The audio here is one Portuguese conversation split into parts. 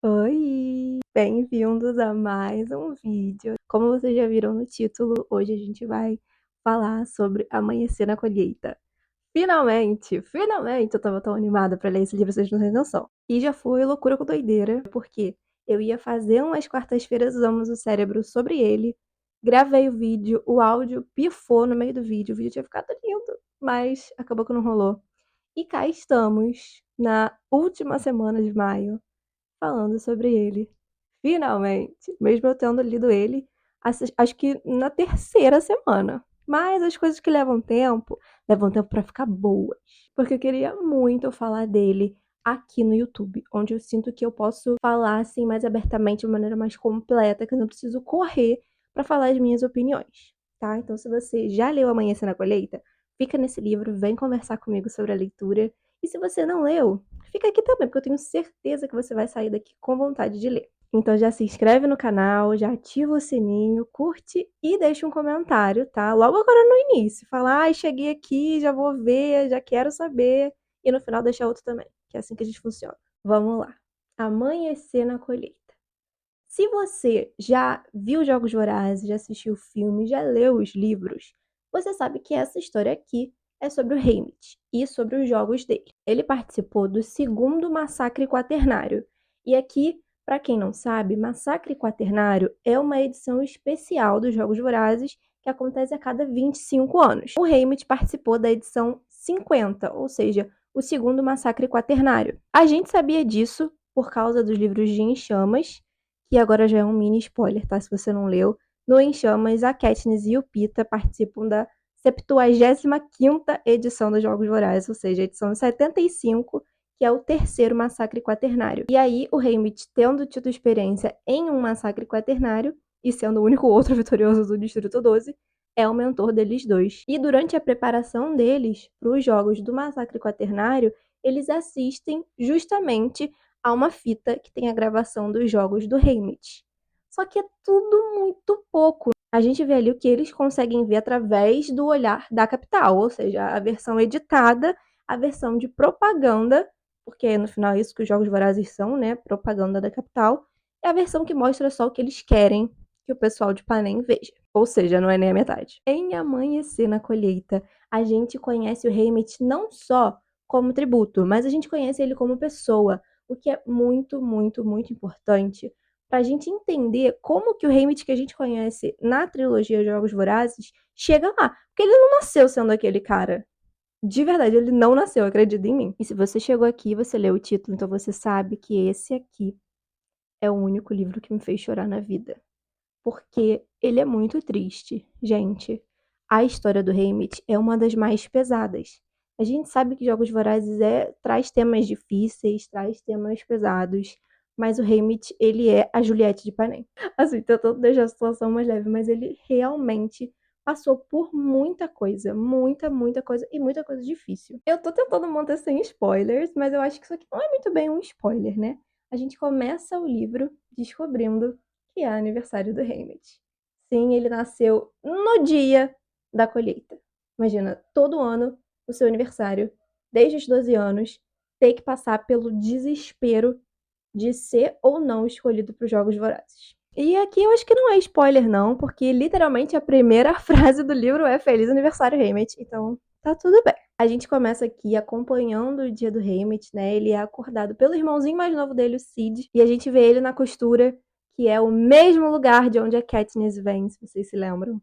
Oi! Bem-vindos a mais um vídeo. Como vocês já viram no título, hoje a gente vai falar sobre Amanhecer na Colheita. Finalmente eu tava tão animada pra ler esse livro, vocês não têm noção. E já foi loucura com doideira, porque eu ia fazer umas quartas-feiras usamos o cérebro sobre ele, gravei o vídeo, o áudio pifou no meio do vídeo, o vídeo tinha ficado lindo, mas acabou que não rolou. E cá estamos, na última semana de maio, falando sobre ele. Finalmente! Mesmo eu tendo lido ele, acho que na terceira semana. Mas as coisas que levam tempo pra ficar boas. Porque eu queria muito falar dele aqui no YouTube, onde eu sinto que eu posso falar assim mais abertamente, de maneira mais completa, que eu não preciso correr pra falar as minhas opiniões, tá? Então, se você já leu Amanhecer na Colheita, fica nesse livro, vem conversar comigo sobre a leitura. E se você não leu, fica aqui também, porque eu tenho certeza que você vai sair daqui com vontade de ler. Então já se inscreve no canal, já ativa o sininho, curte e deixa um comentário, tá? Logo agora no início. Fala, ai, cheguei aqui, já vou ver, já quero saber. E no final deixa outro também, que é assim que a gente funciona. Vamos lá. Amanhecer na Colheita. Se você já viu Jogos Vorazes, já assistiu o filme, já leu os livros, você sabe que essa história aqui é sobre o Haymitch e sobre os jogos dele. Ele participou do segundo Massacre Quaternário. E aqui, para quem não sabe, Massacre Quaternário é uma edição especial dos Jogos Vorazes que acontece a cada 25 anos. O Haymitch participou da edição 50, ou seja, o segundo Massacre Quaternário. A gente sabia disso por causa dos livros de Em Chamas, que agora já é um mini spoiler, tá? Se você não leu. No Em Chamas, a Katniss e o Pita participam da 75ª edição dos Jogos Vorazes, ou seja, a edição 75, que é o terceiro massacre quaternário. E aí, o Haymitch, tendo tido experiência em um massacre quaternário, e sendo o único outro vitorioso do Distrito 12, é o mentor deles dois. E durante a preparação deles para os jogos do massacre quaternário, eles assistem justamente a uma fita que tem a gravação dos jogos do Haymitch. Só que é tudo muito pouco. A gente vê ali o que eles conseguem ver através do olhar da capital, ou seja, a versão editada, a versão de propaganda, porque no final é isso que os Jogos Vorazes são, né? Propaganda da capital, é a versão que mostra só o que eles querem que o pessoal de Panem veja. Ou seja, não é nem a metade. Em Amanhecer na Colheita, a gente conhece o Haymitch não só como tributo, mas a gente conhece ele como pessoa, o que é muito, muito, muito importante para a gente entender como que o Haymitch que a gente conhece na trilogia Jogos Vorazes chega lá. Porque ele não nasceu sendo aquele cara. De verdade, ele não nasceu, acredita em mim. E se você chegou aqui e você leu o título, então você sabe que esse aqui é o único livro que me fez chorar na vida. Porque ele é muito triste. Gente, a história do Haymitch é uma das mais pesadas. A gente sabe que Jogos Vorazes traz temas difíceis, traz temas pesados, mas o Haymitch, ele é a Juliette de Panem. Assim, tentando deixar a situação mais leve, mas ele realmente passou por muita coisa, muita coisa e muita coisa difícil. Eu tô tentando manter sem spoilers, mas eu acho que isso aqui não é muito bem um spoiler, né? A gente começa o livro descobrindo que é aniversário do Haymitch. Sim, ele nasceu no dia da colheita. Imagina, todo ano, o seu aniversário, desde os 12 anos, ter que passar pelo desespero de ser ou não escolhido para os Jogos Vorazes. E aqui eu acho que não é spoiler não, porque literalmente a primeira frase do livro é Feliz Aniversário, Haymitch, então tá tudo bem. A gente começa aqui acompanhando o dia do Haymitch, né? Ele é acordado pelo irmãozinho mais novo dele, o Sid, e a gente vê ele na costura, que é o mesmo lugar de onde a Katniss vem, se vocês se lembram.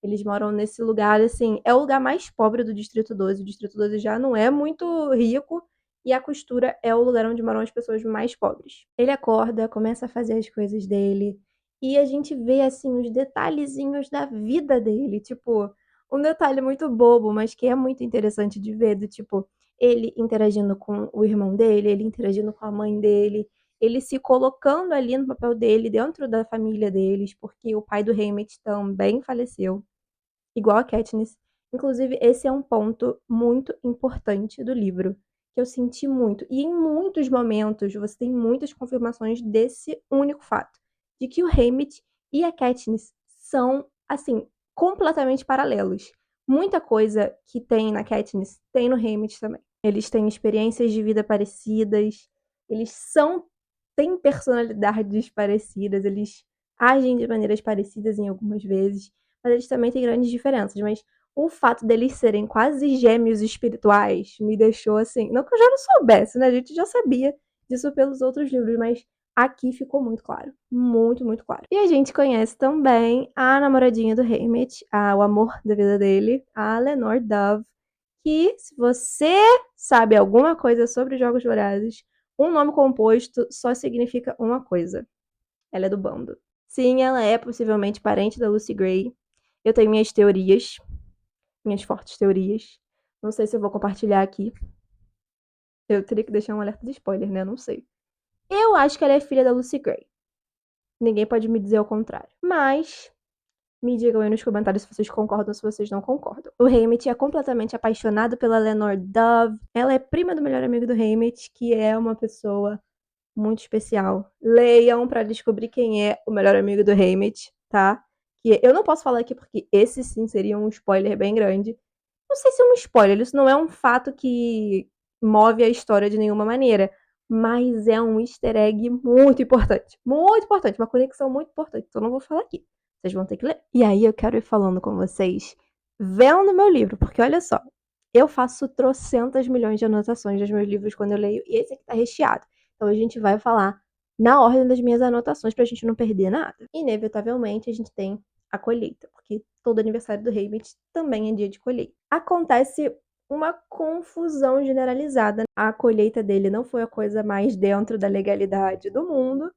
Eles moram nesse lugar, assim, é o lugar mais pobre do Distrito 12. O Distrito 12 já não é muito rico, e a costura é o lugar onde moram as pessoas mais pobres. Ele acorda, começa a fazer as coisas dele, e a gente vê, assim, os detalhezinhos da vida dele. Tipo, um detalhe muito bobo, mas que é muito interessante de ver, do tipo, ele interagindo com o irmão dele, ele interagindo com a mãe dele, ele se colocando ali no papel dele, dentro da família deles, porque o pai do Haymitch também faleceu, igual a Katniss. Inclusive, esse é um ponto muito importante do livro, que eu senti muito. E em muitos momentos, você tem muitas confirmações desse único fato, de que o Haymitch e a Katniss são, assim, completamente paralelos. Muita coisa que tem na Katniss tem no Haymitch também. Eles têm experiências de vida parecidas, eles têm personalidades parecidas, eles agem de maneiras parecidas em algumas vezes, mas eles também têm grandes diferenças. Mas o fato deles serem quase gêmeos espirituais me deixou assim. Não que eu já não soubesse, né? A gente já sabia disso pelos outros livros, mas aqui ficou muito claro. Muito, muito claro. E a gente conhece também a namoradinha do Haymitch, o amor da vida dele, a Lenore Dove, que, se você sabe alguma coisa sobre Jogos Vorazes, um nome composto só significa uma coisa. Ela é do bando. Sim, ela é possivelmente parente da Lucy Gray. Eu tenho minhas teorias, minhas fortes teorias. Não sei se eu vou compartilhar aqui. Eu teria que deixar um alerta de spoiler, né? Não sei. Eu acho que ela é filha da Lucy Gray. Ninguém pode me dizer o contrário. Mas me digam aí nos comentários se vocês concordam ou se vocês não concordam. O Haymitch é completamente apaixonado pela Lenore Dove. Ela é prima do melhor amigo do Haymitch, que é uma pessoa muito especial. Leiam pra descobrir quem é o melhor amigo do Haymitch, tá? Que eu não posso falar aqui porque esse sim seria um spoiler bem grande. Não sei se é um spoiler, isso não é um fato que move a história de nenhuma maneira. Mas é um easter egg muito importante. Muito importante, uma conexão muito importante. Então eu não vou falar aqui. Vocês vão ter que ler. E aí eu quero ir falando com vocês, vendo meu livro, porque olha só, eu faço trocentas milhões de anotações nos meus livros quando eu leio, e esse aqui tá recheado. Então a gente vai falar na ordem das minhas anotações pra gente não perder nada. Inevitavelmente a gente tem a colheita, porque todo aniversário do Haymitch também é dia de colheita. Acontece uma confusão generalizada. A colheita dele não foi a coisa mais dentro da legalidade do mundo,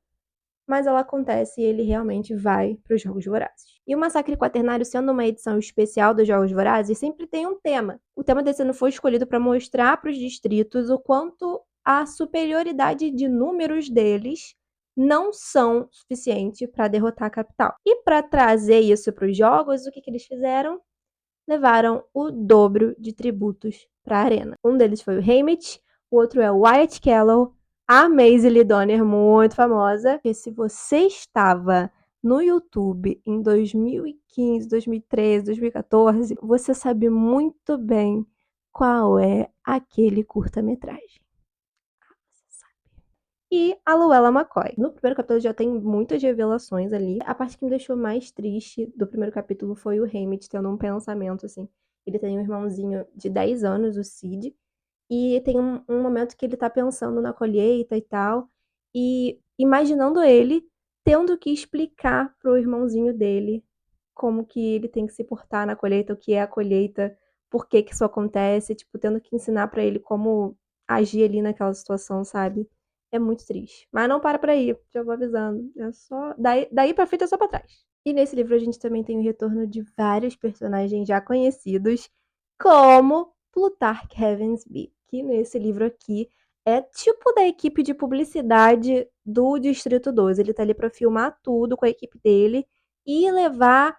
mas ela acontece e ele realmente vai para os Jogos Vorazes. E o Massacre Quaternário, sendo uma edição especial dos Jogos Vorazes, sempre tem um tema. O tema desse ano foi escolhido para mostrar para os distritos o quanto a superioridade de números deles não são suficiente para derrotar a capital. E para trazer isso para os jogos, o que eles fizeram? Levaram o dobro de tributos para a arena. Um deles foi o Haymitch, o outro é o Wyatt Kellow, a Maisie Lee Donner, muito famosa. E se você estava no YouTube em 2015, 2013, 2014, você sabe muito bem qual é aquele curta-metragem. E a Luella McCoy. No primeiro capítulo já tem muitas revelações ali. A parte que me deixou mais triste do primeiro capítulo foi o Haymitch tendo um pensamento, assim. Ele tem um irmãozinho de 10 anos, o Sid, e tem um momento que ele tá pensando na colheita e tal, e imaginando ele tendo que explicar pro irmãozinho dele como que ele tem que se portar na colheita, o que é a colheita, por que que isso acontece, tipo, tendo que ensinar pra ele como agir ali naquela situação, sabe? É muito triste. Mas não para por aí, já vou avisando. É só. Daí pra frente é só pra trás. E nesse livro a gente também tem o retorno de vários personagens já conhecidos, como Plutarch Heavensbee, que nesse livro aqui é tipo da equipe de publicidade do Distrito 12. Ele tá ali pra filmar tudo com a equipe dele e levar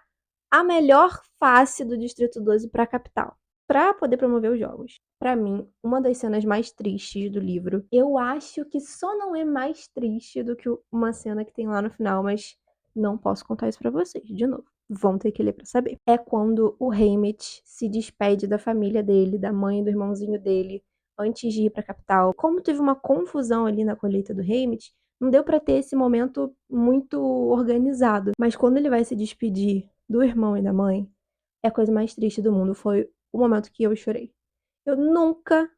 a melhor face do Distrito 12 pra capital, pra poder promover os jogos. Pra mim, uma das cenas mais tristes do livro, eu acho que só não é mais triste do que uma cena que tem lá no final, mas não posso contar isso pra vocês, de novo. Vão ter que ler pra saber. É quando o Haymitch se despede da família dele, da mãe e do irmãozinho dele, antes de ir pra capital. Como teve uma confusão ali na colheita do Haymitch, não deu pra ter esse momento muito organizado. Mas quando ele vai se despedir do irmão e da mãe, é a coisa mais triste do mundo. Foi o momento que eu chorei. Eu nunca,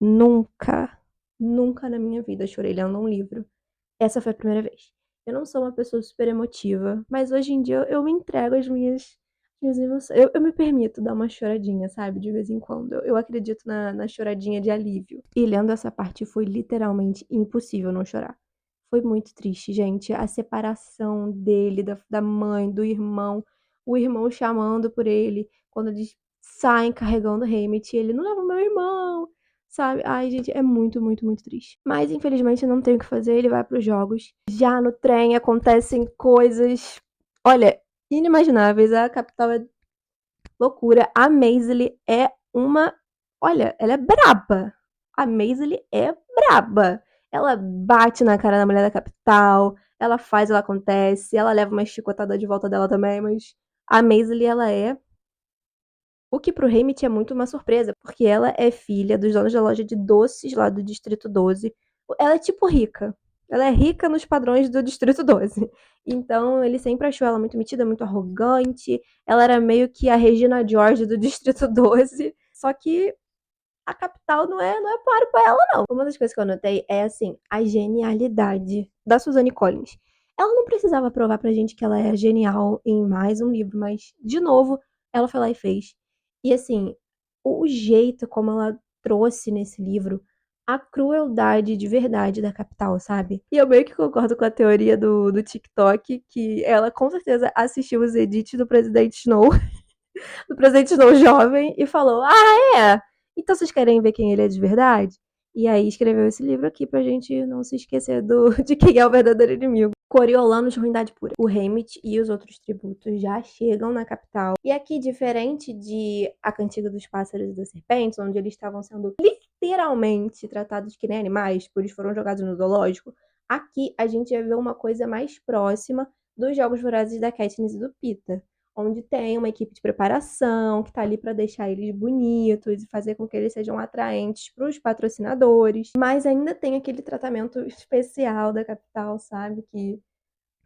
nunca, nunca na minha vida chorei lendo um livro. Essa foi a primeira vez. Eu não sou uma pessoa super emotiva, mas hoje em dia eu me entrego às minhas emoções. Eu me permito dar uma choradinha, sabe? De vez em quando. Eu acredito na choradinha de alívio. E lendo essa parte foi literalmente impossível não chorar. Foi muito triste, gente. A separação dele, da mãe, do irmão. O irmão chamando por ele. Quando eles saem carregando o Haymitch e ele não leva meu irmão, sabe? Ai, gente, é muito, muito, muito triste. Mas, infelizmente, não tem o que fazer, ele vai pros jogos. Já no trem acontecem coisas, olha, inimagináveis. A capital é loucura. A Maisie é uma... Olha, ela é braba. A Maisie é braba. Ela bate na cara da mulher da capital, ela faz, ela acontece, ela leva uma chicotada de volta dela também, mas a Maisie, ela é... O que pro Haymitch é muito uma surpresa, porque ela é filha dos donos da loja de doces lá do Distrito 12. Ela é tipo rica. Ela é rica nos padrões do Distrito 12. Então, ele sempre achou ela muito metida, muito arrogante. Ela era meio que a Regina George do Distrito 12. Só que a capital não é páreo pra ela, não. Uma das coisas que eu notei é, assim, a genialidade da Suzanne Collins. Ela não precisava provar pra gente que ela é genial em mais um livro, mas, de novo, ela foi lá e fez. E, assim, o jeito como ela trouxe nesse livro a crueldade de verdade da capital, sabe? E eu meio que concordo com a teoria do TikTok, que ela com certeza assistiu os edits do Presidente Snow do Presidente Snow jovem e falou: Ah, é? Então vocês querem ver quem ele é de verdade? E aí escreveu esse livro aqui pra gente não se esquecer de quem é o verdadeiro inimigo. Coriolanos, ruindade pura. O Haymitch e os outros tributos já chegam na capital. E aqui, diferente de A Cantiga dos Pássaros e das Serpentes, onde eles estavam sendo literalmente tratados que nem animais, por eles foram jogados no zoológico, aqui a gente vai ver uma coisa mais próxima dos Jogos Vorazes da Katniss e do Peeta, onde tem uma equipe de preparação que está ali para deixar eles bonitos e fazer com que eles sejam atraentes para os patrocinadores, mas ainda tem aquele tratamento especial da capital, sabe? Que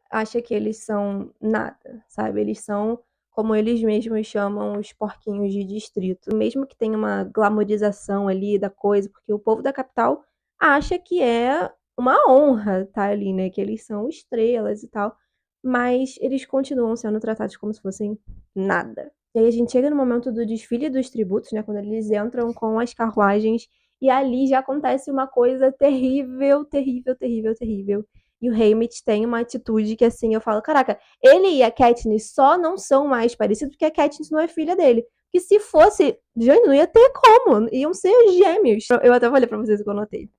acha que eles são nada, sabe? Eles são, como eles mesmos chamam, os porquinhos de distrito. Mesmo que tenha uma glamorização ali da coisa, porque o povo da capital acha que é uma honra estar ali, né? Que eles são estrelas e tal. Mas eles continuam sendo tratados como se fossem nada. E aí a gente chega no momento do desfile dos tributos, né? Quando eles entram com as carruagens. E ali já acontece uma coisa terrível, terrível, terrível, terrível. E o Haymitch tem uma atitude que, assim, eu falo, caraca, ele e a Katniss só não são mais parecidos porque a Katniss não é filha dele. Que se fosse, gente, não ia ter como. Iam ser gêmeos. Eu até falei pra vocês o que eu notei.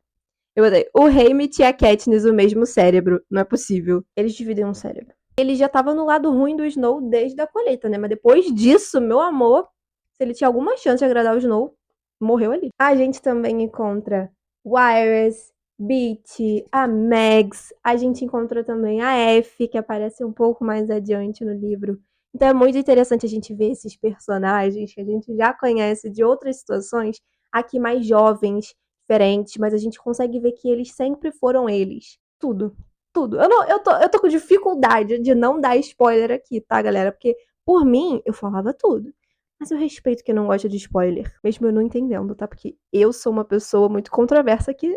Eu botei, o Haymitch e a Katniss o mesmo cérebro. Não é possível. Eles dividem um cérebro. Ele já tava no lado ruim do Snow desde a colheita, né? Mas depois disso, meu amor, se ele tinha alguma chance de agradar o Snow, morreu ali. A gente também encontra Wyrus, Beat, a Mags. A gente encontra também a F, que aparece um pouco mais adiante no livro. Então é muito interessante a gente ver esses personagens que a gente já conhece de outras situações, aqui mais jovens, diferentes, mas a gente consegue ver que eles sempre foram eles. Tudo. Tudo. Eu tô com dificuldade de não dar spoiler aqui, tá, galera? Porque, por mim, eu falava tudo. Mas eu respeito quem não gosta de spoiler, mesmo eu não entendendo, tá? Porque eu sou uma pessoa muito controversa que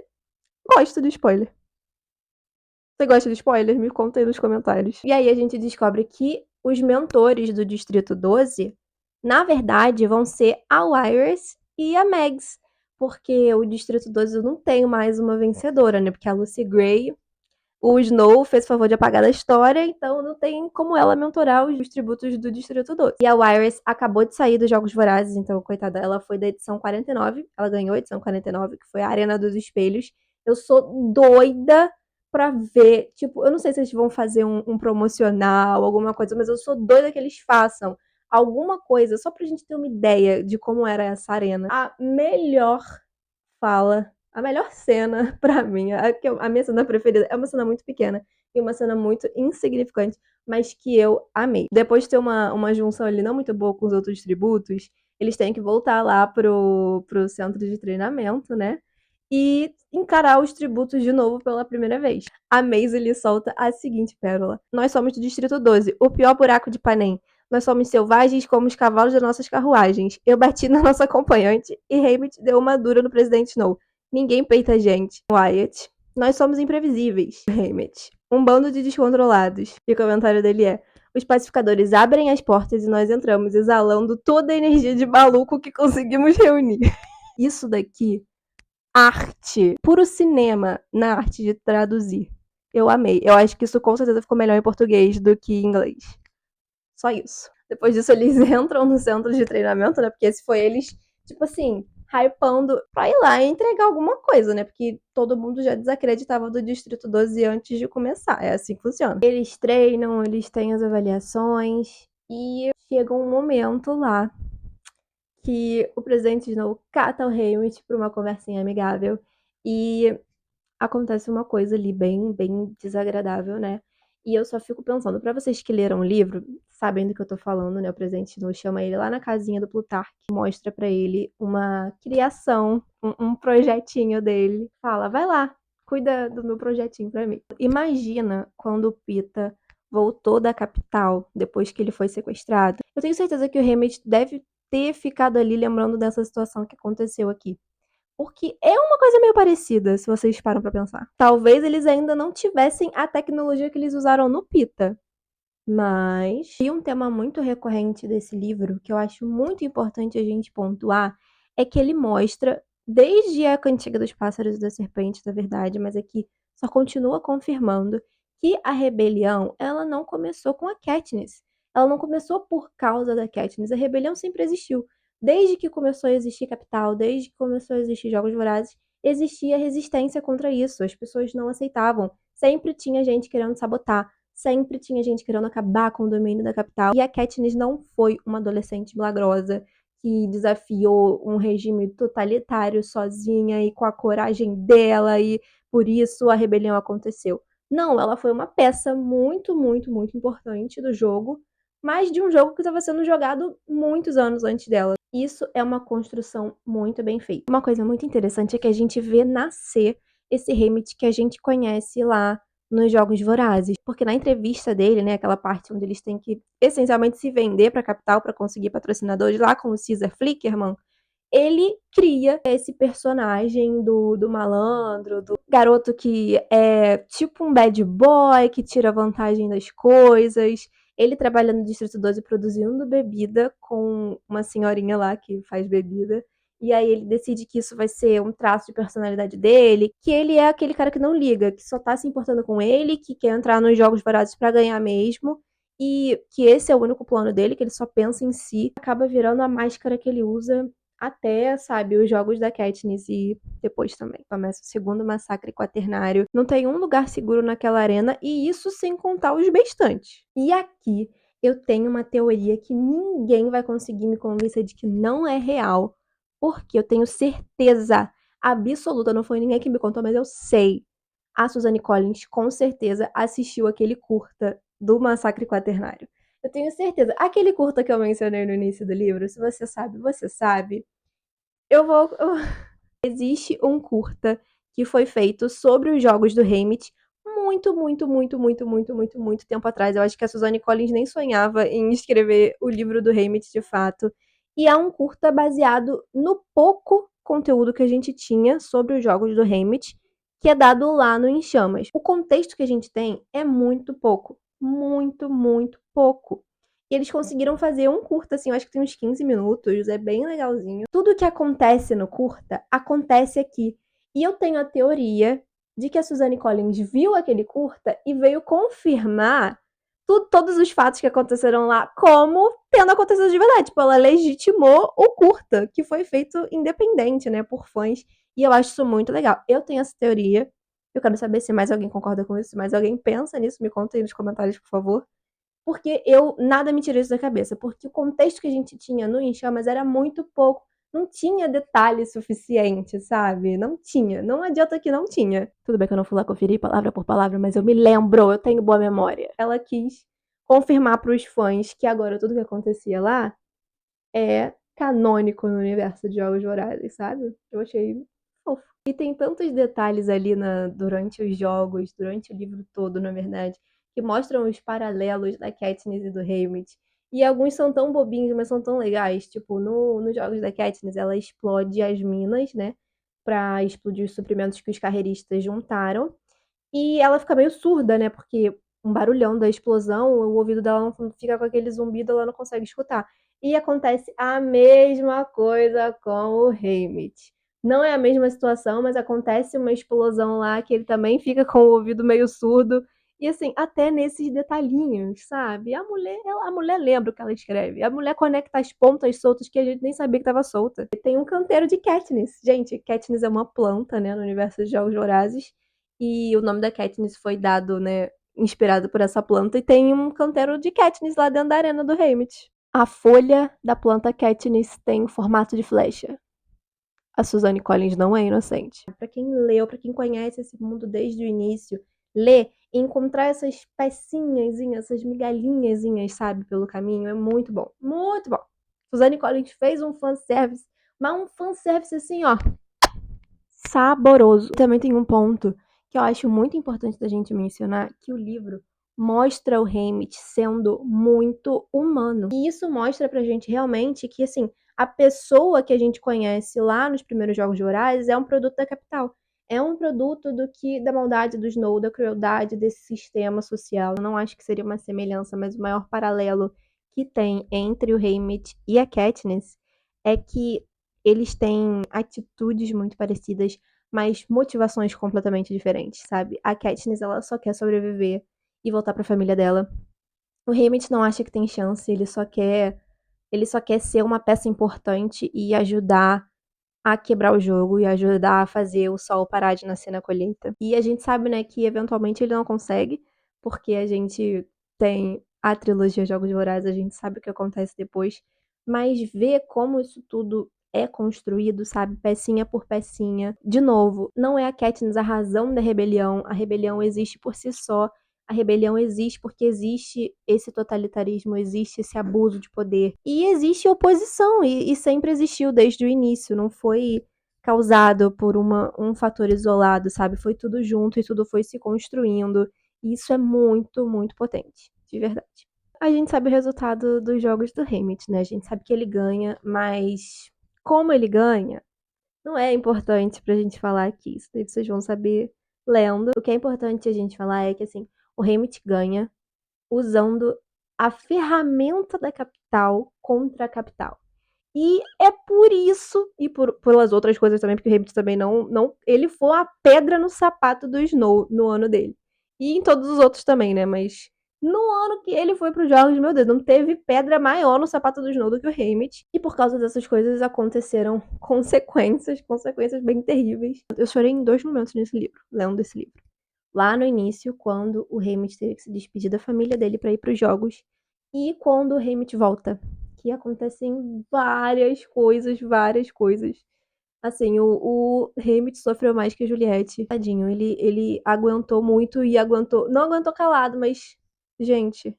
gosta de spoiler. Você gosta de spoiler? Me conta aí nos comentários. E aí a gente descobre que os mentores do Distrito 12, na verdade, vão ser a Iris e a Mags. Porque o Distrito 12 não tem mais uma vencedora, né? Porque a Lucy Gray, o Snow fez o favor de apagar da história, então não tem como ela mentorar os tributos do Distrito 12. E a Iris acabou de sair dos Jogos Vorazes, então, coitada, ela foi da edição 49, ela ganhou a edição 49, que foi a Arena dos Espelhos. Eu sou doida pra ver, tipo, eu não sei se eles vão fazer um promocional, alguma coisa, mas eu sou doida que eles façam alguma coisa, só pra gente ter uma ideia de como era essa arena. A melhor fala, a melhor cena pra mim, a minha cena preferida, é uma cena muito pequena e uma cena muito insignificante, mas que eu amei. Depois de ter uma junção ali não muito boa com os outros tributos, eles têm que voltar lá pro centro de treinamento, né? E encarar os tributos de novo pela primeira vez. A Maisie lhe solta a seguinte pérola: Nós somos do Distrito 12, o pior buraco de Panem. Nós somos selvagens como os cavalos das nossas carruagens. Eu bati na nossa acompanhante e Haymitch deu uma dura no presidente Snow. Ninguém peita a gente. Wyatt. Nós somos imprevisíveis. Haymitch. Um bando de descontrolados. E o comentário dele é: Os pacificadores abrem as portas e nós entramos, exalando toda a energia de maluco que conseguimos reunir. Isso daqui, arte. Puro cinema na arte de traduzir. Eu amei. Eu acho que isso com certeza ficou melhor em português do que em inglês. Só isso. Depois disso, eles entram no centro de treinamento, né? Porque esse foi eles, tipo assim, hypando pra ir lá e entregar alguma coisa, né? Porque todo mundo já desacreditava do Distrito 12 antes de começar. É assim que funciona. Eles treinam, eles têm as avaliações e chega um momento lá que o presidente Snow cata o Haymitch pra uma conversinha amigável e acontece uma coisa ali bem desagradável, né? E eu só fico pensando, pra vocês que leram o livro, sabem do que eu tô falando, né? O presidente Snow chama ele lá na casinha do Plutarque, mostra pra ele uma criação, um projetinho dele. Fala, vai lá, cuida do meu projetinho pra mim. Imagina quando o Pita voltou da capital, depois que ele foi sequestrado. Eu tenho certeza que o Hammett deve ter ficado ali lembrando dessa situação que aconteceu aqui. Porque é uma coisa meio parecida, se vocês param pra pensar. Talvez eles ainda não tivessem a tecnologia que eles usaram no Pita. Mas, e um tema muito recorrente desse livro, que eu acho muito importante a gente pontuar, é que ele mostra, desde a Cantiga dos Pássaros e da Serpente, na verdade, mas aqui só continua confirmando que a rebelião, ela não começou com a Katniss. Ela não começou por causa da Katniss. A rebelião sempre existiu. Desde que começou a existir Capital, desde que começou a existir Jogos Vorazes, existia resistência contra isso. As pessoas não aceitavam. Sempre tinha gente querendo sabotar. Sempre tinha gente querendo acabar com o domínio da capital. E a Katniss não foi uma adolescente milagrosa que desafiou um regime totalitário sozinha e com a coragem dela, e por isso a rebelião aconteceu. Não, ela foi uma peça muito, muito, muito importante do jogo, mas de um jogo que estava sendo jogado muitos anos antes dela. Isso é uma construção muito bem feita. Uma coisa muito interessante é que a gente vê nascer esse Hammett que a gente conhece lá nos Jogos Vorazes, porque na entrevista dele, né, aquela parte onde eles têm que essencialmente se vender para a capital para conseguir patrocinadores lá com o Caesar Flickerman, ele cria esse personagem do malandro, do garoto que é tipo um bad boy, que tira vantagem das coisas. Ele trabalha no Distrito 12 produzindo bebida com uma senhorinha lá que faz bebida. E aí ele decide que isso vai ser um traço de personalidade dele, que ele é aquele cara que não liga, que só tá se importando com ele, que quer entrar nos Jogos Vorazes pra ganhar mesmo, e que esse é o único plano dele, que ele só pensa em si. Acaba virando a máscara que ele usa até, sabe, os jogos da Katniss e depois também. Começa o segundo massacre quaternário. Não tem um lugar seguro naquela arena, e isso sem contar os bestantes. E aqui eu tenho uma teoria que ninguém vai conseguir me convencer de que não é real, porque eu tenho certeza absoluta, não foi ninguém que me contou, mas eu sei. A Suzanne Collins com certeza assistiu aquele curta do Massacre Quaternário. Eu tenho certeza. Aquele curta que eu mencionei no início do livro, se você sabe, você sabe. Eu vou. Existe um curta que foi feito sobre os jogos do Hammett muito, muito, muito, muito, muito, muito, muito tempo atrás. Eu acho que a Suzanne Collins nem sonhava em escrever o livro do Hammett de fato. E é um curta baseado no pouco conteúdo que a gente tinha sobre os jogos do Hammett, que é dado lá no Em Chamas. O contexto que a gente tem é muito pouco. Muito, muito pouco. E eles conseguiram fazer um curta, assim, eu acho que tem uns 15 minutos, é bem legalzinho. Tudo que acontece no curta, acontece aqui. E eu tenho a teoria de que a Suzanne Collins viu aquele curta e veio confirmar todos os fatos que aconteceram lá como tendo acontecido de verdade. Tipo, ela legitimou o curta, que foi feito independente, né, por fãs. E eu acho isso muito legal. Eu tenho essa teoria. Eu quero saber se mais alguém concorda com isso, se mais alguém pensa nisso. Me conta aí nos comentários, por favor. Porque eu nada me tirou isso da cabeça. Porque o contexto que a gente tinha no Em Chamas era muito pouco. Não tinha detalhe suficiente, sabe? Não tinha. Não adianta que não tinha. Tudo bem que eu não fui lá conferir palavra por palavra, mas eu me lembro, eu tenho boa memória. Ela quis confirmar pros fãs que agora tudo que acontecia lá é canônico no universo de Jogos Vorazes, sabe? Eu achei fofo. E tem tantos detalhes ali durante os jogos, durante o livro todo, na verdade, que mostram os paralelos da Katniss e do Hammett. E alguns são tão bobinhos, mas são tão legais. Tipo, nos jogos da Katniss, ela explode as minas, né? Pra explodir os suprimentos que os carreiristas juntaram. E ela fica meio surda, né? Porque um barulhão da explosão, o ouvido dela não fica com aquele zumbido, ela não consegue escutar. E acontece a mesma coisa com o Hammett. Não é a mesma situação, mas acontece uma explosão lá que ele também fica com o ouvido meio surdo. E assim, até nesses detalhinhos, sabe? A mulher lembra o que ela escreve. A mulher conecta as pontas soltas que a gente nem sabia que estava solta. E tem um canteiro de Katniss. Gente, Katniss é uma planta, né, no universo de Jogos Vorazes. E o nome da Katniss foi dado, né, inspirado por essa planta. E tem um canteiro de Katniss lá dentro da arena do Hammett. A folha da planta Katniss tem formato de flecha. A Suzanne Collins não é inocente. Pra quem leu, pra quem conhece esse mundo desde o início, ler e encontrar essas pecinhas, essas migalhinhas, sabe, pelo caminho, é muito bom. Muito bom. Suzanne Collins fez um fanservice, mas um fanservice assim, ó, saboroso. Também tem um ponto que eu acho muito importante da gente mencionar, que o livro mostra o Haymitch sendo muito humano. E isso mostra pra gente realmente que, assim, a pessoa que a gente conhece lá nos primeiros Jogos Vorazes é um produto da capital. É um produto da maldade do Snow, da crueldade desse sistema social. Eu não acho que seria uma semelhança, mas o maior paralelo que tem entre o Haymitch e a Katniss é que eles têm atitudes muito parecidas, mas motivações completamente diferentes, sabe? A Katniss, ela só quer sobreviver e voltar pra família dela. O Haymitch não acha que tem chance, ele só quer ser uma peça importante e ajudar a quebrar o jogo e ajudar a fazer o sol parar de nascer na colheita. E a gente sabe, né, que eventualmente ele não consegue, porque a gente tem a trilogia Jogos Vorazes, a gente sabe o que acontece depois, mas ver como isso tudo é construído, sabe, pecinha por pecinha. De novo, não é a Katniss a razão da rebelião, a rebelião existe por si só, a rebelião existe porque existe esse totalitarismo, existe esse abuso de poder. E existe oposição, e sempre existiu desde o início. Não foi causado por um fator isolado, sabe? Foi tudo junto e tudo foi se construindo. E isso é muito, muito potente, de verdade. A gente sabe o resultado dos jogos do Haymitch, né? A gente sabe que ele ganha, mas como ele ganha, não é importante pra gente falar aqui. Isso daí vocês vão saber lendo. O que é importante a gente falar é que, assim, o Haymitch ganha usando a ferramenta da capital contra a capital. E é por isso, e pelas outras coisas também, porque o Hamilton também não. Ele foi a pedra no sapato do Snow no ano dele. E em todos os outros também, né? Mas no ano que ele foi pros jogos, meu Deus, não teve pedra maior no sapato do Snow do que o Haymitch. E por causa dessas coisas aconteceram consequências bem terríveis. Eu chorei em 2 momentos nesse livro, lendo esse livro. Lá no início, quando o Haymitch teve que se despedir da família dele para ir pros jogos. E quando o Haymitch volta, que acontecem várias coisas, várias coisas. Assim, o Haymitch sofreu mais que a Juliette. Tadinho, ele aguentou muito e aguentou. Não aguentou calado, mas. Gente,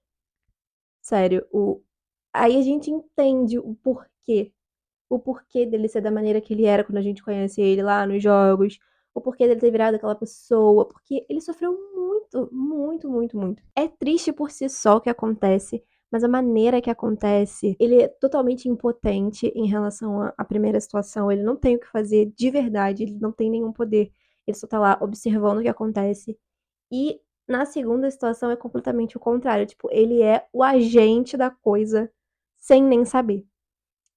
sério, aí a gente entende o porquê. O porquê dele ser da maneira que ele era quando a gente conhece ele lá nos jogos. O porquê dele ter virado aquela pessoa. Porque ele sofreu muito, muito, muito, muito. É triste por si só o que acontece. Mas a maneira que acontece, ele é totalmente impotente em relação à primeira situação. Ele não tem o que fazer de verdade, ele não tem nenhum poder. Ele só tá lá observando o que acontece. E na segunda situação é completamente o contrário. Tipo, ele é o agente da coisa sem nem saber.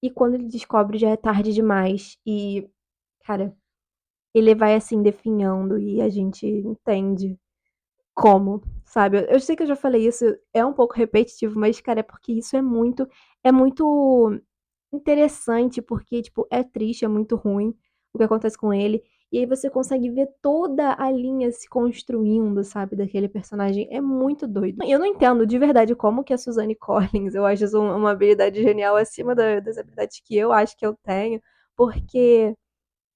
E quando ele descobre já é tarde demais. E, cara, ele vai assim definhando e a gente entende como, sabe? Eu sei que eu já falei isso, é um pouco repetitivo, mas, cara, é porque isso é muito interessante, porque, tipo, é triste, é muito ruim o que acontece com ele. E aí você consegue ver toda a linha se construindo, sabe, daquele personagem. É muito doido. Eu não entendo de verdade como que a Suzanne Collins, eu acho isso uma habilidade genial acima das habilidades que eu acho que eu tenho, porque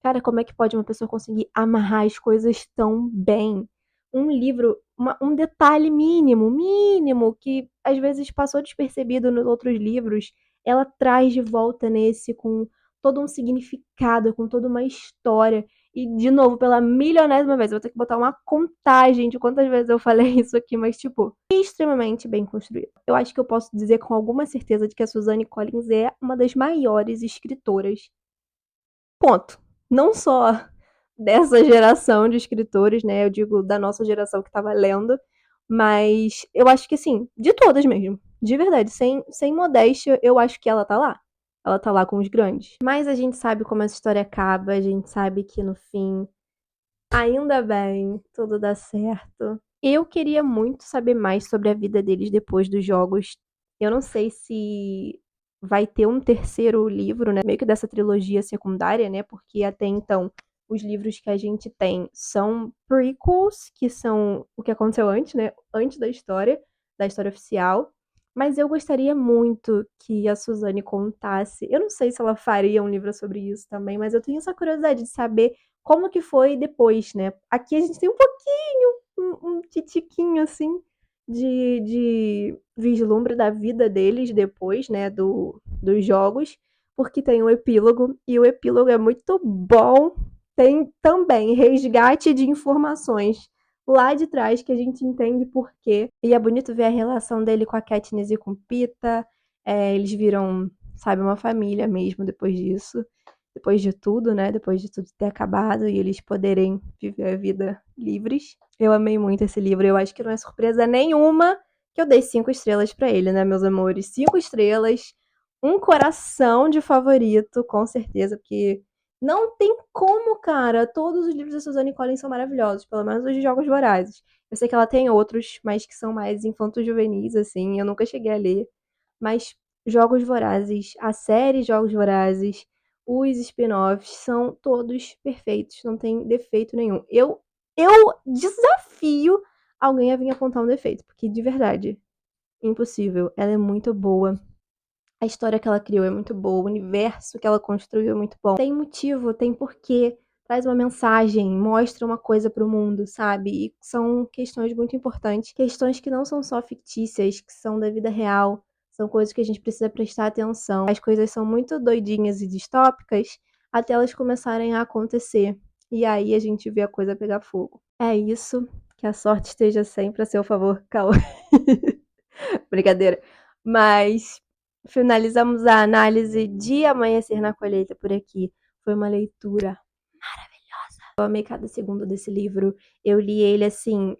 cara, como é que pode uma pessoa conseguir amarrar as coisas tão bem? Um livro, um detalhe mínimo, mínimo, que às vezes passou despercebido nos outros livros, ela traz de volta nesse com todo um significado, com toda uma história. E, de novo, pela milionésima vez, eu vou ter que botar uma contagem de quantas vezes eu falei isso aqui, mas, tipo, extremamente bem construído. Eu acho que eu posso dizer com alguma certeza de que a Suzanne Collins é uma das maiores escritoras. Ponto. Não só dessa geração de escritores, né? Eu digo da nossa geração que estava lendo, mas eu acho que assim, de todas mesmo. De verdade, sem modéstia, eu acho que ela tá lá. Ela tá lá com os grandes. Mas a gente sabe como essa história acaba, a gente sabe que no fim, ainda bem, tudo dá certo. Eu queria muito saber mais sobre a vida deles depois dos jogos. Eu não sei se vai ter um terceiro livro, né? Meio que dessa trilogia secundária, né? Porque até então os livros que a gente tem são prequels, que são o que aconteceu antes, né? Antes da história oficial. Mas eu gostaria muito que a Suzane contasse. Eu não sei se ela faria um livro sobre isso também, mas eu tenho essa curiosidade de saber como que foi depois, né? Aqui a gente tem um pouquinho, um titiquinho assim de vislumbre da vida deles depois, né, dos jogos, porque tem um epílogo e o epílogo é muito bom. tem também resgate de informações lá de trás que a gente entende por quê. E é bonito ver a relação dele com a Katniss e com o Pita. Eles viram, sabe, uma família mesmo depois disso. Depois de tudo, né? Depois de tudo ter acabado e eles poderem viver a vida livres. Eu amei muito esse livro. Eu acho que não é surpresa nenhuma que eu dei 5 estrelas pra ele, né, meus amores? 5 estrelas. Um coração de favorito, com certeza, porque não tem como, cara. Todos os livros da Suzanne Collins são maravilhosos, pelo menos os de Jogos Vorazes. Eu sei que ela tem outros, mas que são mais infanto-juvenis, assim. Eu nunca cheguei a ler. Mas Jogos Vorazes, a série Jogos Vorazes, os spin-offs são todos perfeitos, não tem defeito nenhum. Eu desafio alguém a vir apontar um defeito, porque de verdade, impossível. Ela é muito boa. A história que ela criou é muito boa, o universo que ela construiu é muito bom. Tem motivo, tem porquê, traz uma mensagem, mostra uma coisa pro mundo, sabe? E são questões muito importantes, questões que não são só fictícias, que são da vida real, são coisas que a gente precisa prestar atenção. As coisas são muito doidinhas e distópicas até elas começarem a acontecer. E aí a gente vê a coisa pegar fogo. É isso, que a sorte esteja sempre a seu favor, Cauã. Brincadeira. Mas finalizamos a análise de Amanhecer na Colheita por aqui. Foi uma leitura maravilhosa. Eu amei cada segundo desse livro. Eu li ele assim,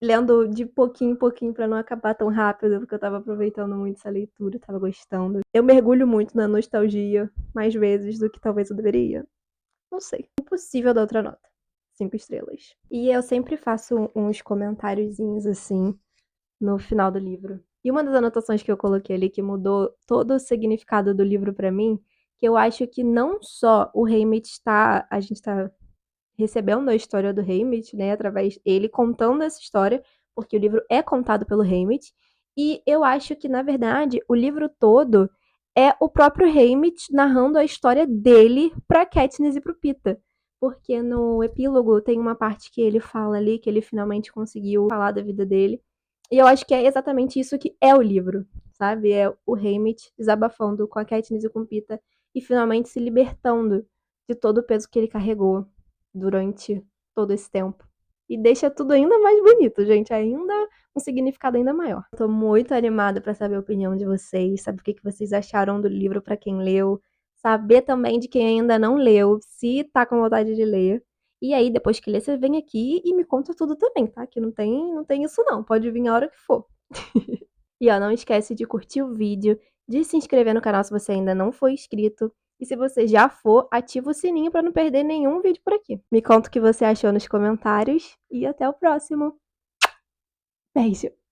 lendo de pouquinho em pouquinho para não acabar tão rápido, porque eu tava aproveitando muito essa leitura, tava gostando. Eu mergulho muito na nostalgia, mais vezes do que talvez eu deveria. Não sei. Impossível dar outra nota. 5 estrelas. E eu sempre faço uns comentáriozinhos assim no final do livro. E uma das anotações que eu coloquei ali que mudou todo o significado do livro pra mim, que eu acho que não só o Haymitch a gente tá recebendo a história do Haymitch, né, através ele contando essa história, porque o livro é contado pelo Haymitch, e eu acho que na verdade o livro todo é o próprio Haymitch narrando a história dele pra Katniss e pro Pita. Porque no epílogo tem uma parte que ele fala ali que ele finalmente conseguiu falar da vida dele. E eu acho que é exatamente isso que é o livro, sabe? É o Haymitch desabafando com a Katniss e com o Pita e finalmente se libertando de todo o peso que ele carregou durante todo esse tempo. E deixa tudo ainda mais bonito, gente. Ainda um significado ainda maior. Tô muito animada para saber a opinião de vocês, saber o que vocês acharam do livro para quem leu, saber também de quem ainda não leu, se tá com vontade de ler. E aí, depois que ler, você vem aqui e me conta tudo também, tá? Que não tem isso não. Pode vir a hora que for. E ó, não esquece de curtir o vídeo, de se inscrever no canal se você ainda não for inscrito. E se você já for, ativa o sininho para não perder nenhum vídeo por aqui. Me conta o que você achou nos comentários e até o próximo. Beijo!